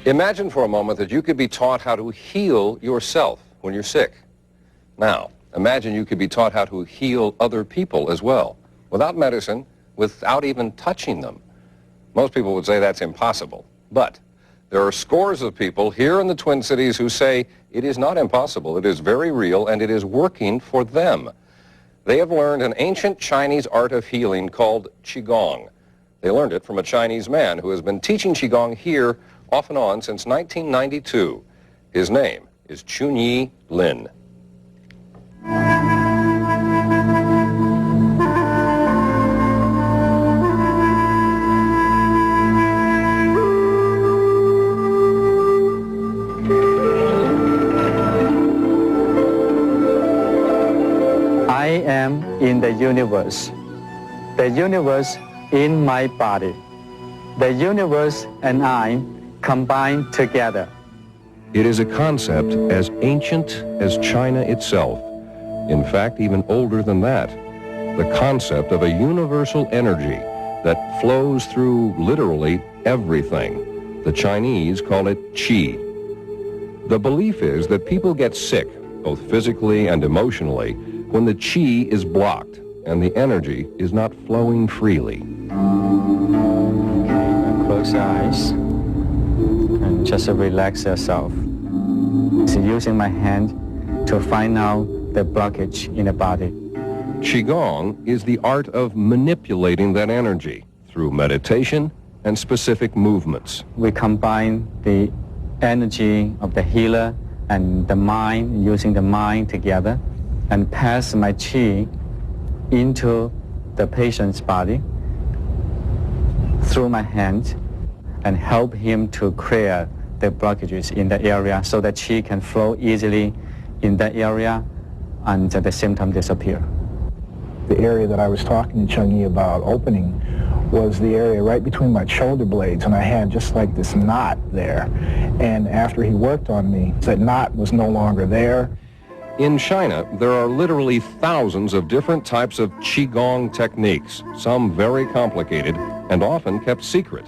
Imagine for a moment that you could be taught how to heal yourself when you're sick. Now, imagine you could be taught how to heal other people as well, without medicine, without even touching them. Most people would say that's impossible, but there are scores of people here in the Twin Cities who say it is not impossible, it is very real, and it is working for them. They have learned an ancient Chinese art of healing called Qigong. They learned it from a Chinese man who has been teaching Qigong here off and on since 1992. His name is Chunyi Lin. I am in the universe in my body. The universe and I combine together. It is a concept as ancient as China itself. In fact, even older than that. The concept of a universal energy that flows through literally everything. The Chinese call it Qi. The belief is that people get sick, both physically and emotionally, when the Qi is blocked and the energy is not flowing freely. Okay, close your eyes and just relax yourself. So using my hand to find out the blockage in the body. Qigong is the art of manipulating that energy through meditation and specific movements. We combine the energy of the healer and the mind, using the mind together, and pass my Qi into the patient's body through my hand and help him to clear the blockages in the area so that Qi can flow easily in that area and the symptom disappear. The area that I was talking to Chunyi about opening was the area right between my shoulder blades, and I had just like this knot there. And after he worked on me, that knot was no longer there. In China, there are literally thousands of different types of Qigong techniques, some very complicated and often kept secret.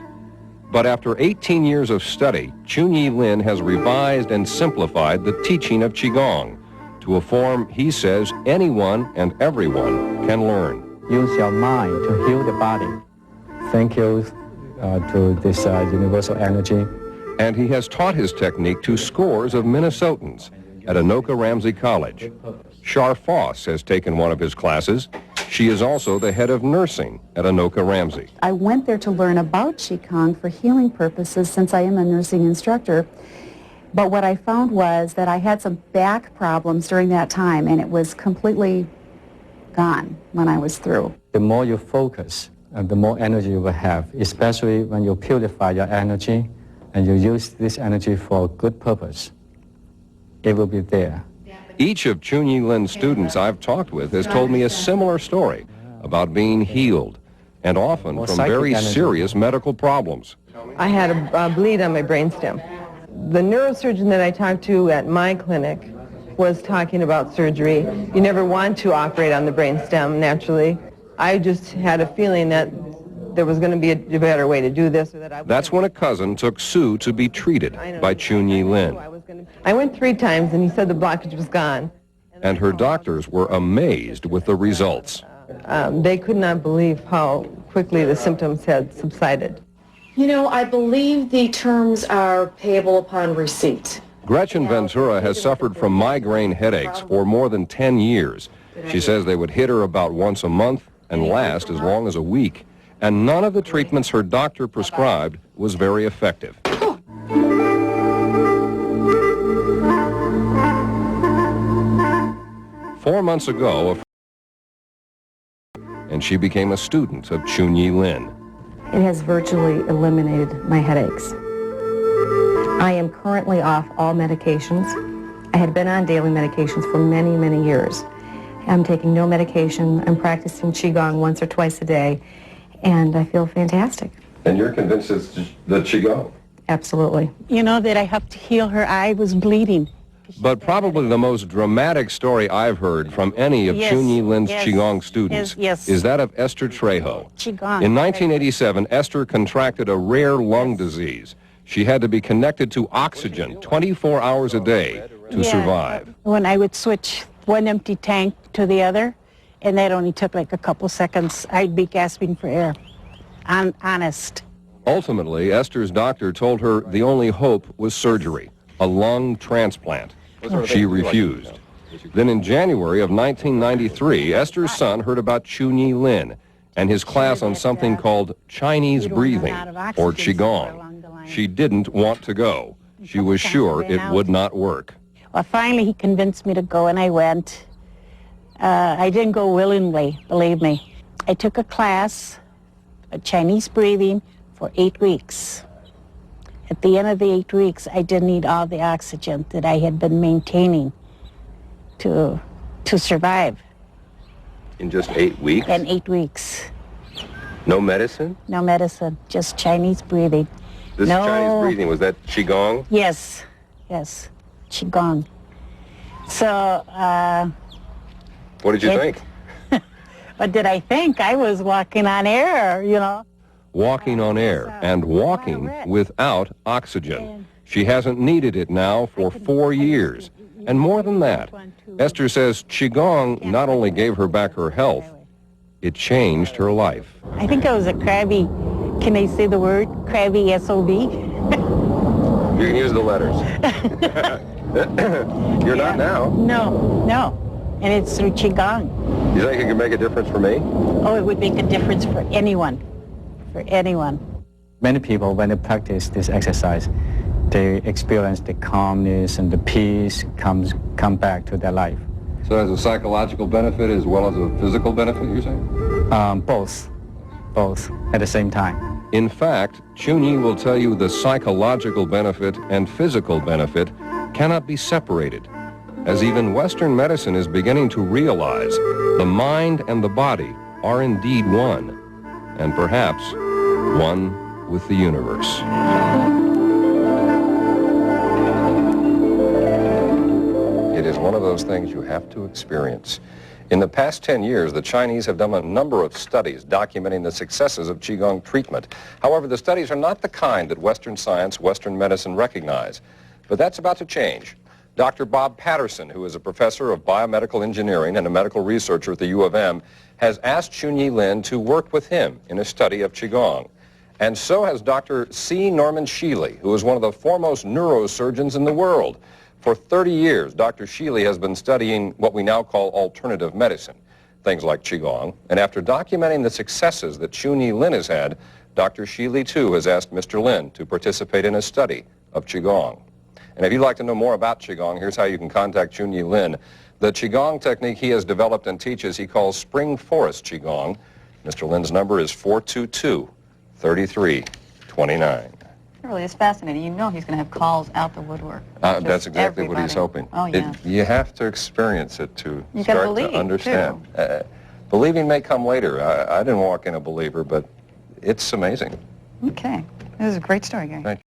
But after 18 years of study, Chunyi Lin has revised and simplified the teaching of Qigong to a form he says anyone and everyone can learn. Use your mind to heal the body. Thank you to this universal energy. And he has taught his technique to scores of Minnesotans at Anoka Ramsey College. Shar Foss has taken one of his classes. She is also the head of nursing at Anoka Ramsey. I went there to learn about Qigong for healing purposes since I am a nursing instructor. But what I found was that I had some back problems during that time, and it was completely gone when I was through. The more you focus, the more energy you will have, especially when you purify your energy and you use this energy for a good purpose. It will be there. Each of Chunyi Lin's students I've talked with has told me a similar story about being healed, and often from very serious medical problems. I had a bleed on my brainstem. The neurosurgeon that I talked to at my clinic was talking about surgery. You never want to operate on the brainstem, naturally. I just had a feeling that there was going to be a better way to do this. Or that That's when a cousin took Sue to be treated by Chunyi Lin. I went 3 times, and he said the blockage was gone. And her doctors were amazed with the results. They could not believe how quickly the symptoms had subsided. You know, I believe the terms are payable upon receipt. Gretchen Ventura has suffered from migraine headaches for more than 10 years. She says they would hit her about once a month and last as long as a week. And none of the treatments her doctor prescribed was very effective. 4 months ago, and she became a student of Chunyi Lin. It has virtually eliminated my headaches. I am currently off all medications. I had been on daily medications for many, many years. I'm taking no medication. I'm practicing Qigong once or twice a day, and I feel fantastic. And you're convinced it's the Qigong? Absolutely. You know that I have to heal her eye was bleeding. But probably the most dramatic story I've heard from any of Chunyi Lin's Qigong students is that of Esther Trejo. Qigong. In 1987, Esther contracted a rare lung disease. She had to be connected to oxygen 24 hours a day to survive. When I would switch one empty tank to the other, and that only took like a couple seconds, I'd be gasping for air. I'm honest. Ultimately, Esther's doctor told her the only hope was surgery, a lung transplant. She refused. Then in January of 1993, Esther's son heard about Chunyi Lin and his class on something called Chinese breathing, or Qigong. She didn't want to go. She was sure it would not work. Well, finally he convinced me to go, and I went. I didn't go willingly, believe me. I took a class, Chinese breathing, for 8 weeks. At the end of the 8 weeks, I didn't need all the oxygen that I had been maintaining to survive. In just 8 weeks? In 8 weeks. No medicine? No medicine, just Chinese breathing. This Chinese breathing, was that Qigong? Yes, yes, Qigong. So, what did you think? What did I think? I was walking on air, you know. Walking on air and walking without oxygen. She hasn't needed it now for 4 years. And more than that, Esther says Qigong not only gave her back her health, it changed her life. I think I was a crabby, can I say the word? Crabby SOB. You can use the letters. You're not now. No. And it's through Qigong. You think it could make a difference for me? Oh, it would make a difference for anyone. For anyone. Many people, when they practice this exercise, they experience the calmness and the peace come back to their life. So it has a psychological benefit as well as a physical benefit, you're saying? Both at the same time. In fact, Chunyi will tell you the psychological benefit and physical benefit cannot be separated, as even Western medicine is beginning to realize the mind and the body are indeed one, and perhaps one with the universe. It is one of those things you have to experience. In the past 10 years, the Chinese have done a number of studies documenting the successes of Qigong treatment. However, the studies are not the kind that Western science, Western medicine recognize. But that's about to change. Dr. Bob Patterson, who is a professor of biomedical engineering and a medical researcher at the U of M, has asked Chunyi Lin to work with him in a study of Qigong. And so has Dr. C. Norman Sheely, who is one of the foremost neurosurgeons in the world. For 30 years, Dr. Sheely has been studying what we now call alternative medicine, things like Qigong. And after documenting the successes that Chunyi Lin has had, Dr. Sheely, too, has asked Mr. Lin to participate in a study of Qigong. And if you'd like to know more about Qigong, here's how you can contact Chunyi Lin. The Qigong technique he has developed and teaches, he calls Spring Forest Qigong. Mr. Lin's number is 422-3329. It really is fascinating. You know he's going to have calls out the woodwork. That's exactly what he's hoping. Oh, yeah. You have to experience it to You start believe, to understand. too. Believing may come later. I didn't walk in a believer, but it's amazing. Okay. This is a great story, Gary. Thank you.